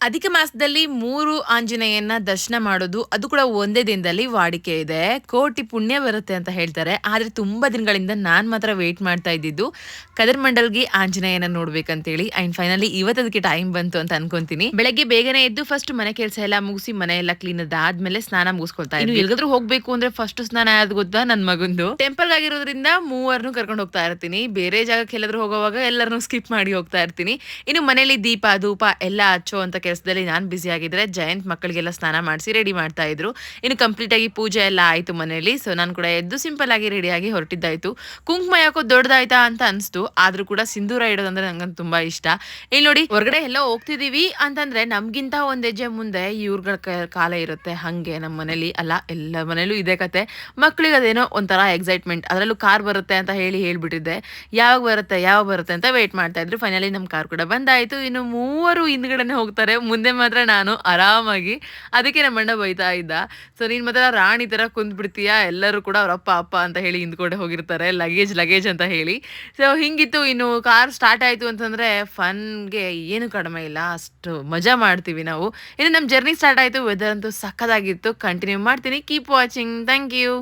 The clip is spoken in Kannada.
ಅಧಿಕ ಮಾಸದಲ್ಲಿ 3 ಆಂಜನೇಯನ ದರ್ಶನ ಮಾಡೋದು, ಅದು ಕೂಡ ಒಂದೇ ದಿನದಲ್ಲಿ ವಾಡಿಕೆ ಇದೆ. ಕೋಟಿ ಪುಣ್ಯ ಬರುತ್ತೆ ಅಂತ ಹೇಳ್ತಾರೆ. ಆದ್ರೆ ತುಂಬಾ ದಿನಗಳಿಂದ ನಾನ್ ಮಾತ್ರ ವೇಟ್ ಮಾಡ್ತಾ ಇದ್ದಿದ್ದು ಕದರ್ಮಂಡಲ್‌ಗೆ ಆಂಜನೇಯನ ನೋಡ್ಬೇಕಂತೇಳಿ. ಅಂಡ್ ಫೈನಲಿ ಇವತ್ತು ಅದಕ್ಕೆ ಟೈಮ್ ಬಂತು ಅಂತ ಅನ್ಕೊಂತೀನಿ. ಬೆಳಗ್ಗೆ ಬೇಗನೆ ಎದ್ದು ಫಸ್ಟ್ ಮನೆ ಕೆಲಸ ಎಲ್ಲ ಮುಗಿಸಿ, ಮನೆ ಎಲ್ಲ ಕ್ಲೀನ್ ಅದಾದ್ಮೇಲೆ ಸ್ನಾನ ಮುಗಿಸ್ಕೊಳ್ತಾ ಇದ್ವಿ. ಎಲ್ಲಿಗಾದ್ರೂ ಹೋಗ್ಬೇಕು ಅಂದ್ರೆ ಫಸ್ಟ್ ಸ್ನಾನ ಯಾವ್ದು ಗೊತ್ತಾ? ನನ್ ಮಗಂದು. ಟೆಂಪಲ್ ಆಗಿರೋದ್ರಿಂದ ಮೂವರ್ನು ಕರ್ಕೊಂಡು ಹೋಗ್ತಾ ಇರ್ತೀನಿ. ಬೇರೆ ಜಾಗಕ್ಕೆ ಎಲ್ಲಾದ್ರೂ ಹೋಗೋವಾಗ ಎಲ್ಲರನ್ನೂ ಸ್ಕಿಪ್ ಮಾಡಿ ಹೋಗ್ತಾ ಇರ್ತೀನಿ. ಇನ್ನು ಮನೇಲಿ ದೀಪ ಧೂಪ ಎಲ್ಲ ಹಚ್ಚೋ ಅಂತ ಕೆಲಸದಲ್ಲಿ ನಾನು ಬಿಸಿ ಆಗಿದ್ರೆ ಜಯಂತ್ ಮಕ್ಕಳಿಗೆಲ್ಲ ಸ್ನಾನ ಮಾಡಿಸಿ ರೆಡಿ ಮಾಡ್ತಾ ಇದ್ರು. ಇನ್ನು ಕಂಪ್ಲೀಟ್ ಆಗಿ ಪೂಜೆ ಎಲ್ಲ ಆಯ್ತು ಮನೇಲಿ. ಸೊ ನಾನು ಕೂಡ ಎದ್ದು ಸಿಂಪಲ್ ಆಗಿ ರೆಡಿ ಆಗಿ ಹೊರಟಿದ್ದಾಯ್ತು. ಕುಂಕುಮ ಯಾಕೋ ದೊಡ್ಡದಾಯ್ತಾ ಅಂತ ಅನ್ಸ್ತು. ಆದ್ರೂ ಕೂಡ ಸಿಂಧೂರ ಇಡೋದಂದ್ರೆ ನಂಗಂತೂ ತುಂಬಾ ಇಷ್ಟ. ಇಲ್ಲಿ ನೋಡಿ, ಹೊರಗಡೆ ಎಲ್ಲ ಹೋಗ್ತಿದೀವಿ ಅಂತಂದ್ರೆ ನಮ್ಗಿಂತ ಒಂದ್ ಹೆಜ್ಜೆ ಮುಂದೆ ಇವ್ರಗಳ ಕಾಲ ಇರುತ್ತೆ. ಹಂಗೆ ನಮ್ಮ ಮನೇಲಿ ಅಲ್ಲ, ಎಲ್ಲ ಮನೇಲೂ ಇದೇ ಕತೆ. ಮಕ್ಳಿಗೆ ಅದೇನೋ ಒಂಥರ ಎಕ್ಸೈಟ್ಮೆಂಟ್. ಅದರಲ್ಲೂ ಕಾರ್ ಬರುತ್ತೆ ಅಂತ ಹೇಳ್ಬಿಟ್ಟಿದ್ದೆ. ಯಾವಾಗ ಬರುತ್ತೆ ಅಂತ ವೇಟ್ ಮಾಡ್ತಾ ಇದ್ರು. ಫೈನಲಿ ನಮ್ ಕಾರ್ ಕೂಡ ಬಂದಾಯ್ತು. ಇನ್ನು ಮೂವರು ಹಿಂದ್ಗಡೆನೆ ಹೋಗ್ತಾರೆ, ಮುಂದೆ ಮಾತ್ರ ನಾನು ಆರಾಮಾಗಿ. ಅದಕ್ಕೆ ನಮ್ಮ ಅಣ್ಣ ಬೈತಾ ಇದ್ದ, ಸೊ ನೀನ್ ಮಾತ್ರ ರಾಣಿ ತರ ಕುಂದ್ ಬಿಡ್ತೀಯಾ, ಎಲ್ಲರೂ ಕೂಡ ಅವ್ರ ಅಪ್ಪ ಅಪ್ಪ ಅಂತ ಹೇಳಿ ಹಿಂದ್ಕೊಂಡೆ ಹೋಗಿರ್ತಾರೆ, ಲಗೇಜ್ ಅಂತ ಹೇಳಿ. ಸೊ ಹಿಂಗಿತ್ತು. ಇನ್ನು ಕಾರ್ ಸ್ಟಾರ್ಟ್ ಆಯ್ತು ಅಂತಂದ್ರೆ ಫನ್ಗೆ ಏನು ಕಡಿಮೆ ಇಲ್ಲ, ಅಷ್ಟು ಮಜಾ ಮಾಡ್ತೀವಿ ನಾವು. ಇನ್ನು ನಮ್ ಜರ್ನಿ ಸ್ಟಾರ್ಟ್ ಆಯ್ತು. ವೆದರ್ ಅಂತೂ ಸಕ್ಕತ್ತಾಗಿತ್ತು. ಕಂಟಿನ್ಯೂ ಮಾಡ್ತೀನಿ. Keep watching. Thank you.